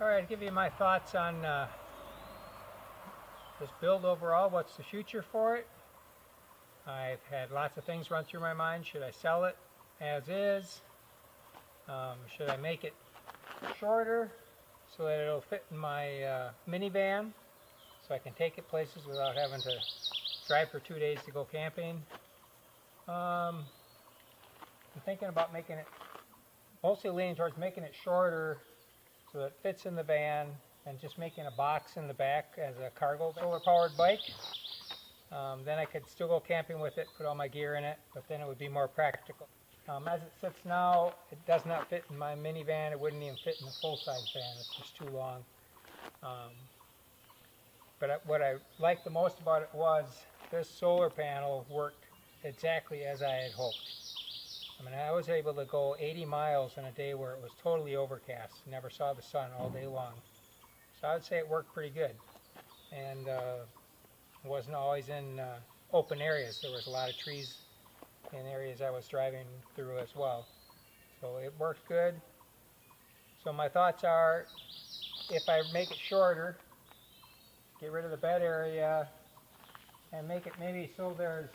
Alright, I'll give you my thoughts on this build overall. What's the future for it? I've had lots of things run through my mind. Should I sell it as is? Should I make it shorter so that it'll fit in my minivan so I can take it places without having to drive for 2 days to go camping? I'm thinking about making it, mostly leaning towards making it shorter so that it fits in the van, and just making a box in the back as a cargo solar powered bike. Then I could still go camping with it, put all my gear in it, but then it would be more practical. As it sits now, it does not fit in my minivan. It wouldn't even fit in the full-size van. It's just too long. But what I liked the most about it was this solar panel worked exactly as I had hoped. I mean, I was able to go 80 miles in a day where it was totally overcast. Never saw the sun all day long. So I would say it worked pretty good. And wasn't always in open areas. There was a lot of trees in areas I was driving through as well. So it worked good. So my thoughts are, if I make it shorter, get rid of the bed area, and make it maybe so there's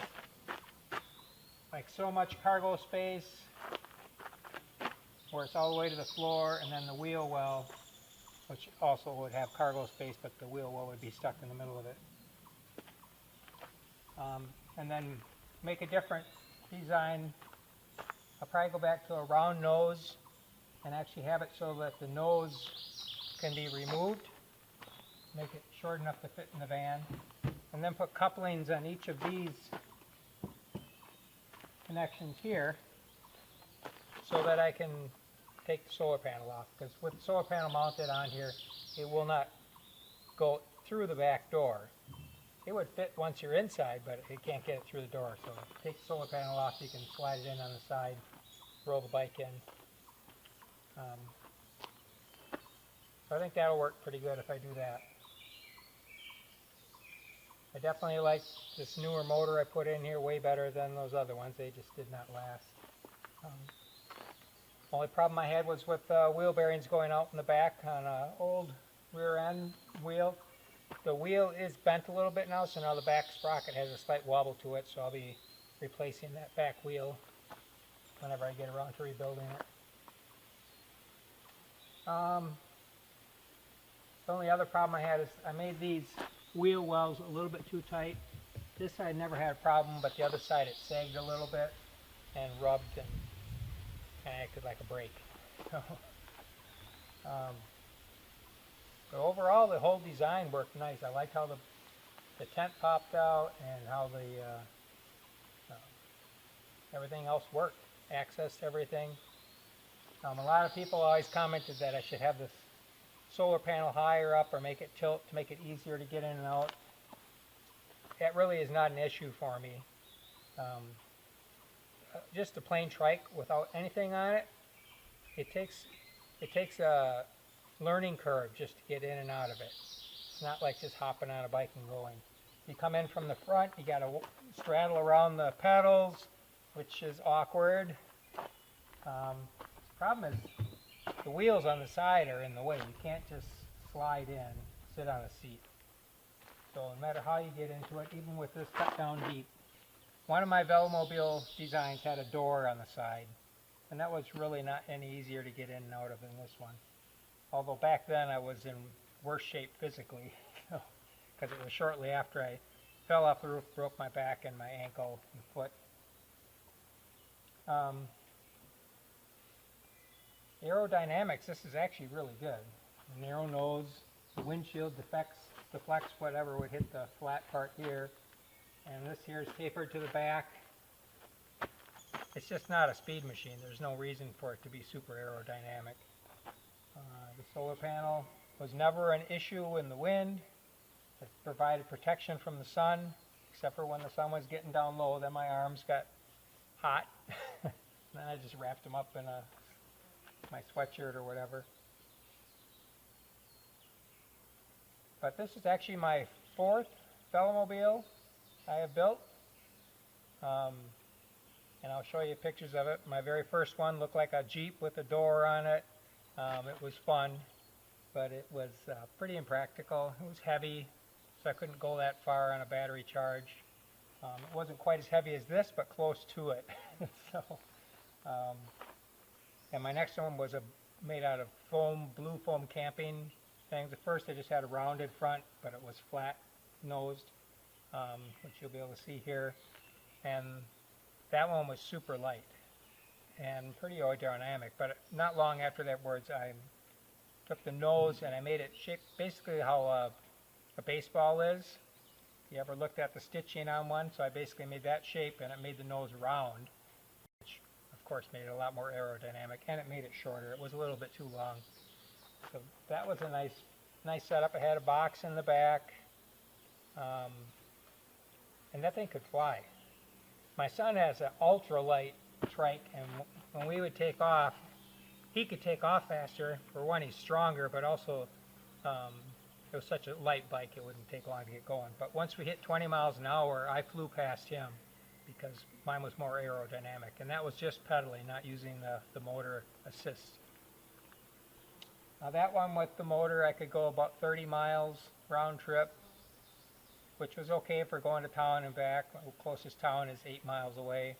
like so much cargo space where it's all the way to the floor, and then the wheel well, which also would have cargo space, but the wheel well would be stuck in the middle of it. And then make a different design. I'll probably go back to a round nose and actually have it so that the nose can be removed. Make it short enough to fit in the van. And then put couplings on each of these connections here so that I can take the solar panel off. Because with the solar panel mounted on here, it will not go through the back door. It would fit once you're inside, but it can't get it through the door. So take the solar panel off, you can slide it in on the side, roll the bike in. So I think that'll work pretty good if I do that. I definitely like this newer motor I put in here way better than those other ones. They just did not last. Only problem I had was with wheel bearings going out in the back on an old rear end wheel. The wheel is bent a little bit now, so now the back sprocket has a slight wobble to it, so I'll be replacing that back wheel whenever I get around to rebuilding it. The only other problem I had is I made these wheel wells a little bit too tight. This side never had a problem, but the other side it sagged a little bit and rubbed and kind of acted like a brake. But overall, the whole design worked nice. I liked how the tent popped out and how the everything else worked. Accessed everything. A lot of people always commented that I should have this solar panel higher up or make it tilt to make it easier to get in and out. That really is not an issue for me. Just a plain trike without anything on it, it takes a learning curve just to get in and out of it. It's not like just hopping on a bike and going. You come in from the front, you got to straddle around the pedals, which is awkward. The problem is the wheels on the side are in the way. You can't just slide in, sit on a seat. So no matter how you get into it, even with this cut down Jeep, one of my Velomobile designs had a door on the side, and that was really not any easier to get in and out of than this one. Although back then I was in worse shape physically, because it was shortly after I fell off the roof, broke my back and my ankle and foot. Aerodynamics, this is actually really good. A narrow nose, the windshield deflects whatever would hit the flat part here, and this here is tapered to the back. It's just not a speed machine. There's no reason for it to be super aerodynamic. The solar panel was never an issue in the wind. It provided protection from the sun, except for when the sun was getting down low. Then my arms got hot. Then I just wrapped them up in my sweatshirt or whatever. But this is actually my 4th Velomobile I have built. And I'll show you pictures of it. My very first one looked like a Jeep with a door on it. It was fun. but it was pretty impractical. It was heavy, so I couldn't go that far on a battery charge. It wasn't quite as heavy as this, but close to it. So, and my next one was made out of foam, blue foam camping things. At first I just had a rounded front, but it was flat nosed, which you'll be able to see here. And that one was super light and pretty aerodynamic, but not long after that words I took the nose and I made it shape basically how a baseball is. You ever looked at the stitching on one? So I basically made that shape and it made the nose round, which of course made it a lot more aerodynamic, and it made it shorter. It was a little bit too long. So that was a nice setup. I had a box in the back, and that thing could fly. My son has an ultralight Trike, and when we would take off, he could take off faster. For one, he's stronger, but also it was such a light bike it wouldn't take long to get going. But once we hit 20 miles an hour, I flew past him because mine was more aerodynamic, and that was just pedaling, not using the motor assist. Now that one with the motor, I could go about 30 miles round trip, which was okay for going to town and back. The closest town is 8 miles away.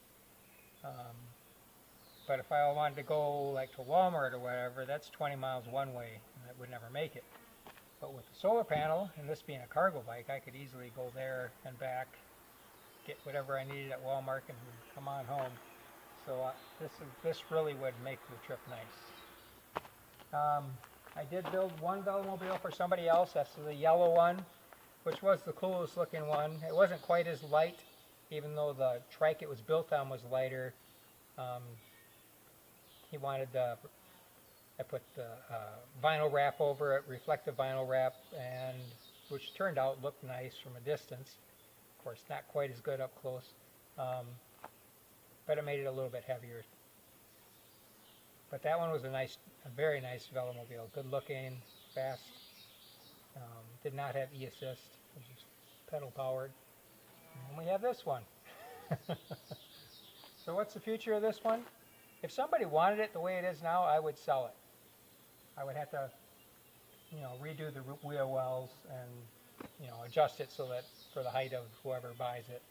But if I wanted to go like to Walmart or whatever, that's 20 miles one way, and I would never make it. But with the solar panel, and this being a cargo bike, I could easily go there and back, get whatever I needed at Walmart, and come on home. So this really would make the trip nice. I did build one Velomobile for somebody else. That's the yellow one, which was the coolest looking one. It wasn't quite as light, even though the Trike it was built on was lighter. He wanted I put the vinyl wrap over it, reflective vinyl wrap, and which turned out looked nice from a distance. Of course, not quite as good up close, but it made it a little bit heavier. But that one was a very nice Velomobile, good looking, fast. Did not have e-assist, it was just pedal powered. And we have this one. So what's the future of this one? If somebody wanted it the way it is now, I would sell it. I would have to, redo the wheel wells and, adjust it so that for the height of whoever buys it.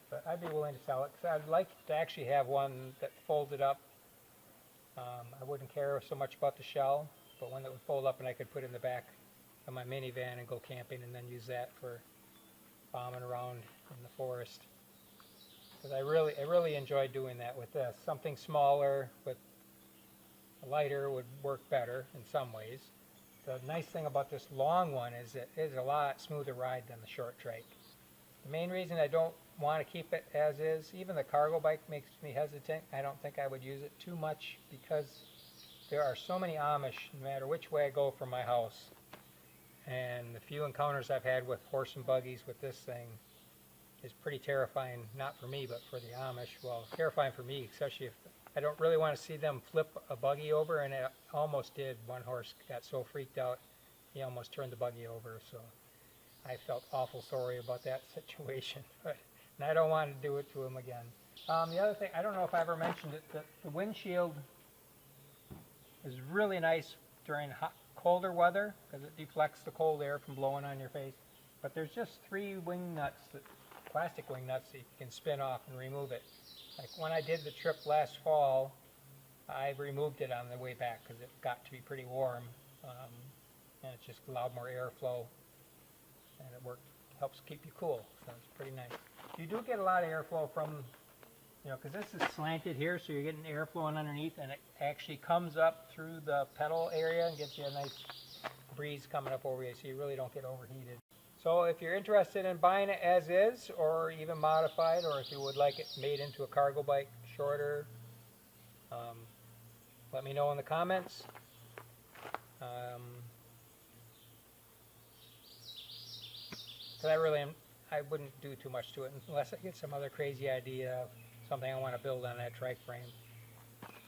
But I'd be willing to sell it because I'd like to actually have one that folded up. I wouldn't care so much about the shell, but one that would fold up and I could put in the back of my minivan and go camping and then use that for bombing around in the forest. Because I really enjoyed doing that with this. Something smaller with lighter would work better in some ways. The nice thing about this long one is it is a lot smoother ride than the short Trike. The main reason I don't want to keep it as is, even the cargo bike makes me hesitant. I don't think I would use it too much because there are so many Amish no matter which way I go from my house. And the few encounters I've had with horse and buggies with this thing is pretty terrifying, not for me, but for the Amish. Well, terrifying for me, especially if I don't really want to see them flip a buggy over, and it almost did. One horse got so freaked out, he almost turned the buggy over, so I felt awful sorry about that situation, and I don't want to do it to him again. The other thing, I don't know if I ever mentioned it, the windshield is really nice during colder weather because it deflects the cold air from blowing on your face, but there's just 3 wing nuts, plastic wing nuts that you can spin off and remove it. Like when I did the trip last fall, I removed it on the way back because it got to be pretty warm, and it just allowed more airflow, and it helps keep you cool, so it's pretty nice. You do get a lot of airflow from, because this is slanted here, so you're getting air flowing underneath, and it actually comes up through the pedal area and gets you a nice breeze coming up over you, so you really don't get overheated. So if you're interested in buying it as is, or even modified, or if you would like it made into a cargo bike, shorter, let me know in the comments. Because I wouldn't do too much to it unless I get some other crazy idea of something I want to build on that trike frame.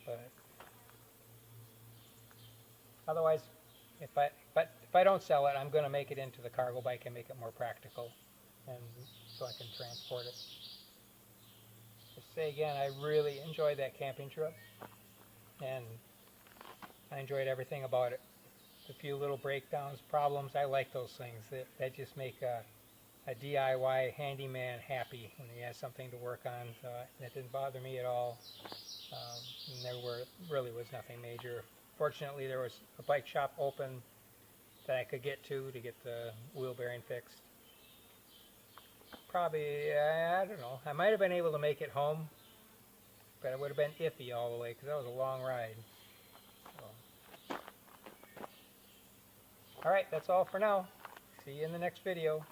But otherwise, if I don't sell it, I'm going to make it into the cargo bike and make it more practical, and so I can transport it. Just say again, I really enjoyed that camping trip, and I enjoyed everything about it. a few little breakdowns, problems. I like those things. That just make a DIY handyman happy when he has something to work on. So that didn't bother me at all. And really was nothing major. Fortunately, there was a bike shop open that I could get to get the wheel bearing fixed. Probably, I don't know. I might have been able to make it home, but it would have been iffy all the way because that was a long ride. So. Alright, that's all for now. See you in the next video.